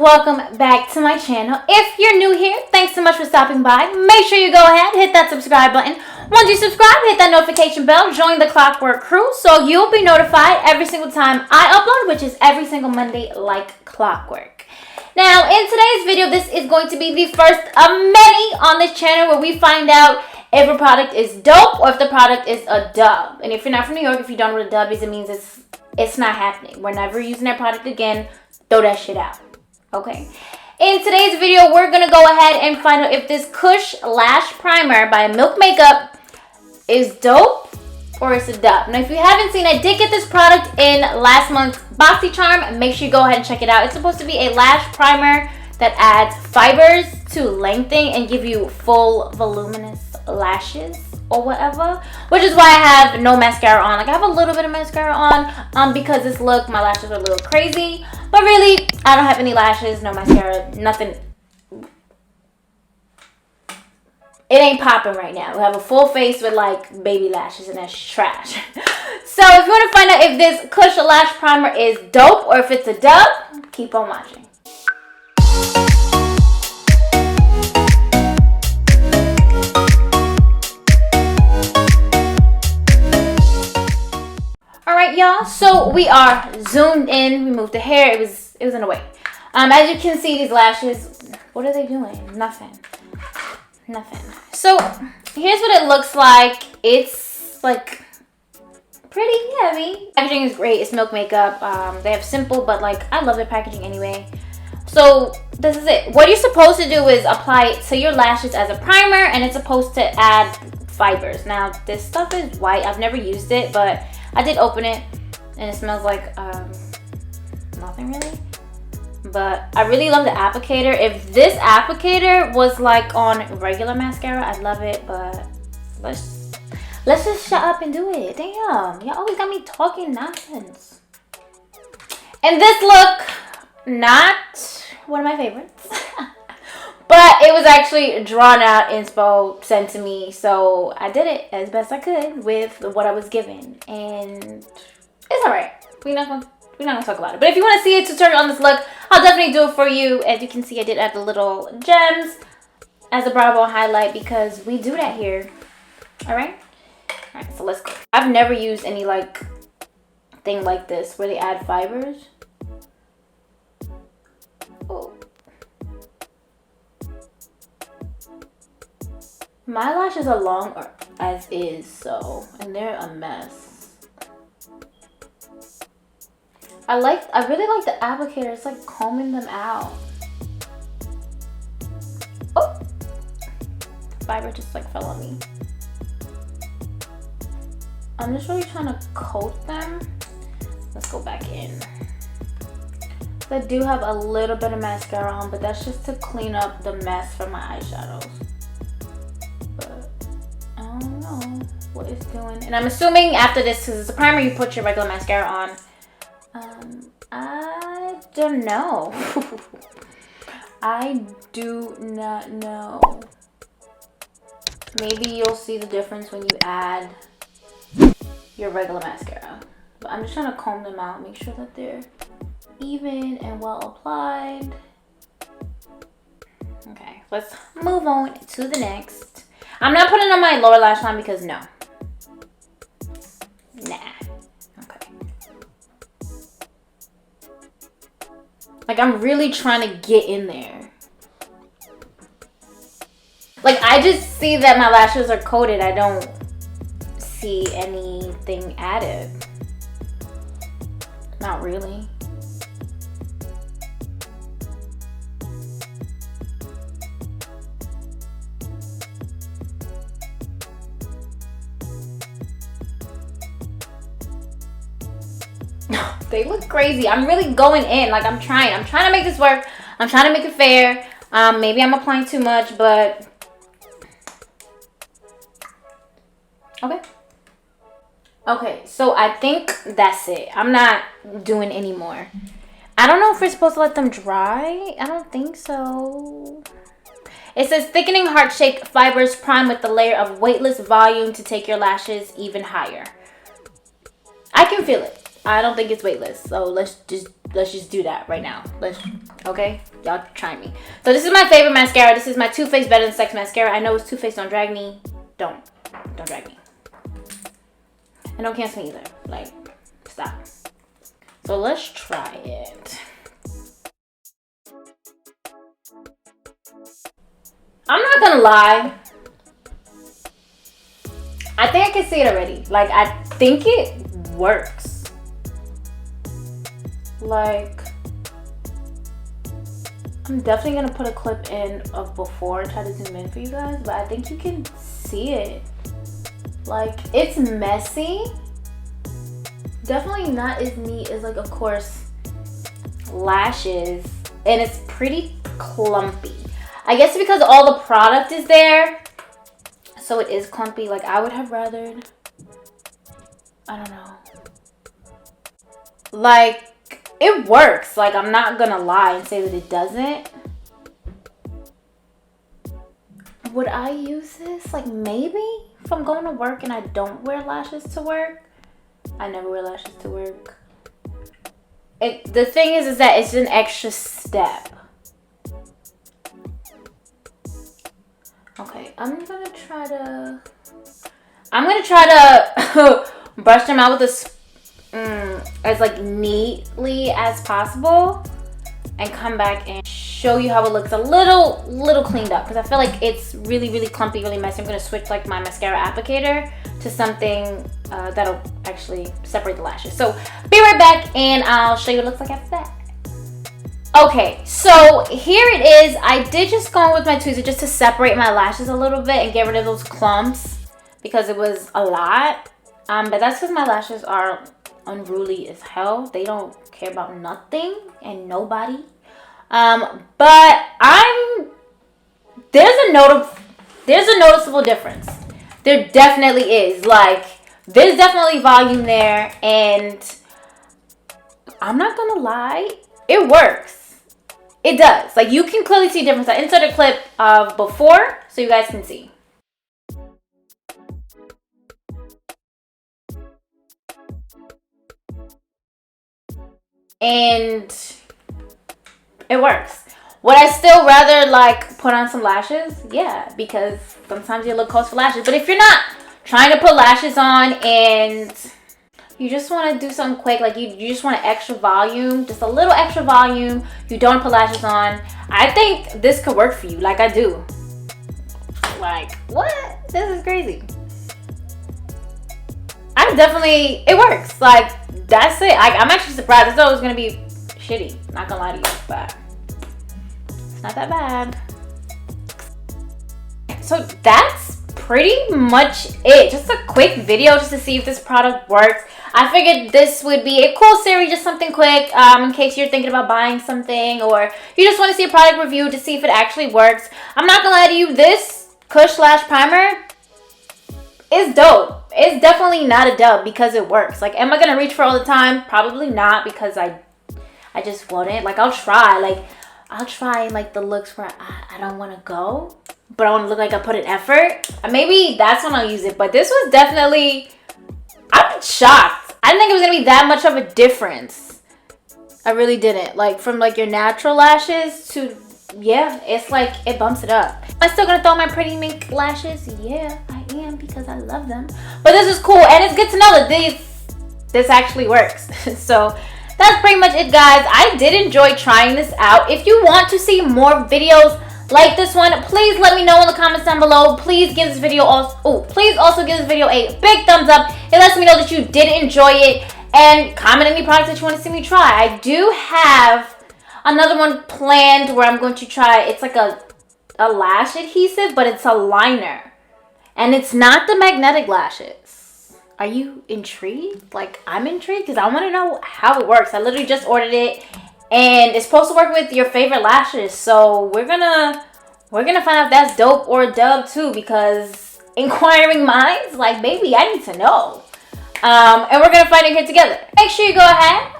welcome back to my channel. If you're new here, thanks so much for stopping by. Make sure you go ahead, hit that subscribe button. Once you subscribe, hit that notification bell, join the Clockwork crew so you'll be notified every single time I upload, which is every single Monday like clockwork. Now, in today's video, this is going to be the first of many on this channel where we find out if a product is dope or if the product is a dub. And if you're not from New York, if you don't know what a dub is, it means it's not happening. We're never using that product again. Throw that shit out. Okay. In today's video, we're going to go ahead and find out if this Kush Lash Primer by Milk Makeup is dope or it's a dub. Now, if you haven't seen, I did get this product in last month's BoxyCharm. Make sure you go ahead and check it out. It's supposed to be a lash primer that adds fibers to lengthen and give you full voluminous lashes or whatever, which is why I have no mascara on. Like, I have a little bit of mascara on because this look, my lashes are a little crazy, but really I don't have any lashes, no mascara, nothing. It ain't popping right now. We have a full face with like baby lashes and that's trash. So if you want to find out if this Kush Lash Primer is dope or if it's a dub, keep on watching. Alright, y'all, so we are zoomed in. We moved the hair. It was in the way. As you can see, these lashes, what are they doing? Nothing. So here's what it looks like. It's like pretty heavy. Packaging is great. It's Milk Makeup. They have simple, but like I love their packaging anyway. So this is it. What you're supposed to do is apply it to your lashes as a primer, and it's supposed to add fibers. Now this stuff is white. I've never used it, but I did open it and it smells like nothing really. But I really love the applicator. If this applicator was like on regular mascara, I'd love it. But let's just shut up and do it. Damn, y'all always got me talking nonsense. And this look, not one of my favorites. But it was actually drawn out, inspo, sent to me. So I did it as best I could with what I was given. And it's alright. We're not gonna talk about it. But if you want to see a tutorial on this look, I'll definitely do it for you. As you can see, I did add the little gems as a brow bone highlight because we do that here. Alright? Alright, so let's go. I've never used any like thing like this where they add fibers. Oh. My lashes are long as is, so, and they're a mess. I really like the applicator. It's like combing them out. Oh, fiber just like fell on me. I'm just really trying to coat them. Let's go back in. I do have a little bit of mascara on, but that's just to clean up the mess from my eyeshadows. But I don't know what it's doing. And I'm assuming after this, because it's a primer, you put your regular mascara on. I don't know. I do not know. Maybe you'll see the difference when you add your regular mascara. But I'm just trying to comb them out, make sure that they're even and well applied. Okay, let's move on to the next. I'm not putting on my lower lash line because no. Nah. Okay. Like, I'm really trying to get in there. Like, I just see that my lashes are coated. I don't see anything added. Not really. They look crazy. I'm really going in. Like, I'm trying to make this work. I'm trying to make it fair. Maybe I'm applying too much, but okay, so I think that's it. I'm not doing any more. I don't know if we're supposed to let them dry. I don't think so. It says thickening heart-shaped fibers prime with the layer of weightless volume to take your lashes even higher. I can feel it. I don't think it's weightless, so let's just let's just do that right now. Okay? Y'all try me. So this is my favorite mascara. This is my Too Faced Better Than Sex mascara. I know it's Too Faced. Don't drag me. Don't drag me. And don't cancel me either. Like, stop. So let's try it. I'm not gonna lie. I think I can see it already. Like, I think it works. Like, I'm definitely gonna put a clip in of before and try to zoom in for you guys, but I think you can see it. Like, it's messy. Definitely not as neat as, like, of course, lashes. And it's pretty clumpy. I guess because all the product is there, so it is clumpy. Like, I would have rathered, I don't know. Like, it works. Like, I'm not gonna lie and say that it doesn't. Would I use this? Like, maybe if I'm going to work and I don't wear lashes to work. I never wear lashes to work. The thing is that it's an extra step. Okay, I'm gonna try to brush them out with this as like neatly as possible, and come back and show you how it looks a little cleaned up, because I feel like it's really clumpy, really messy. I'm gonna switch like my mascara applicator to something that'll actually separate the lashes. So be right back and I'll show you what it looks like after that. Okay, so here it is. I did just go in with my tweezer just to separate my lashes a little bit and get rid of those clumps because it was a lot. But that's because my lashes are unruly as hell. They don't care about nothing and nobody. But there's a noticeable difference. There definitely is. Like, there's definitely volume there, and I'm not gonna lie, it works. It does. Like, you can clearly see a difference. I inserted a clip of before so you guys can see. And it works. Would I still rather like put on some lashes? Yeah, because sometimes you look close for lashes. But if you're not trying to put lashes on and you just want to do something quick, like you just want extra volume, just a little extra volume, you don't put lashes on, I think this could work for you. Like, I do. Like, what? This is crazy. It works. Like, that's it. I'm actually surprised. I thought it was gonna be shitty, not gonna lie to you, but it's not that bad. So that's pretty much it. Just a quick video just to see if this product works. I figured this would be a cool series, just something quick, in case you're thinking about buying something or you just want to see a product review to see if it actually works. I'm not gonna lie to you, this Kush Lash Primer is dope. It's definitely not a dub because it works. Like, am I gonna reach for all the time? Probably not, because I just wouldn't. Like, I'll try in like the looks where I don't want to go, but I want to look like I put an effort. Maybe that's when I'll use it. But this was definitely, I'm shocked. I didn't think it was gonna be that much of a difference. I really didn't. Like, from like your natural lashes to, yeah, it's like it bumps it up. Am I still gonna throw my pretty mink lashes? Yeah, I am, because I love them. But this is cool, and it's good to know that this actually works. So that's pretty much it, guys. I did enjoy trying this out. If you want to see more videos like this one, please let me know in the comments down below. Please give this video please also give this video a big thumbs up. It lets me know that you did enjoy it, and comment any products that you want to see me try. I do have another one planned where I'm going to try. It's like a lash adhesive, but it's a liner, and it's not the magnetic lashes. Are you intrigued? Like, I'm intrigued because I want to know how it works. I literally just ordered it, and it's supposed to work with your favorite lashes. So we're gonna find out if that's dope or dub too, because inquiring minds, like, baby, I need to know. And we're gonna find it here together. Make sure you go ahead,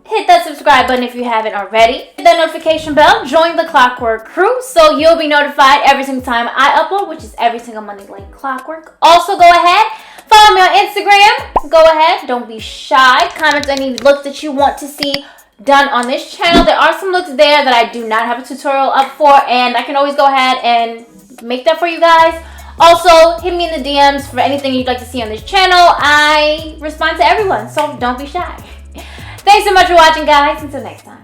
hit that subscribe button if you haven't already. Hit that notification bell. Join the Clockwork crew so you'll be notified every single time I upload, which is every single Monday like clockwork. Also, go ahead, follow me on Instagram. Go ahead, don't be shy. Comment any looks that you want to see done on this channel. There are some looks there that I do not have a tutorial up for, and I can always go ahead and make that for you guys. Also, hit me in the DMs for anything you'd like to see on this channel. I respond to everyone, so don't be shy. Thanks so much for watching, guys. Until next time.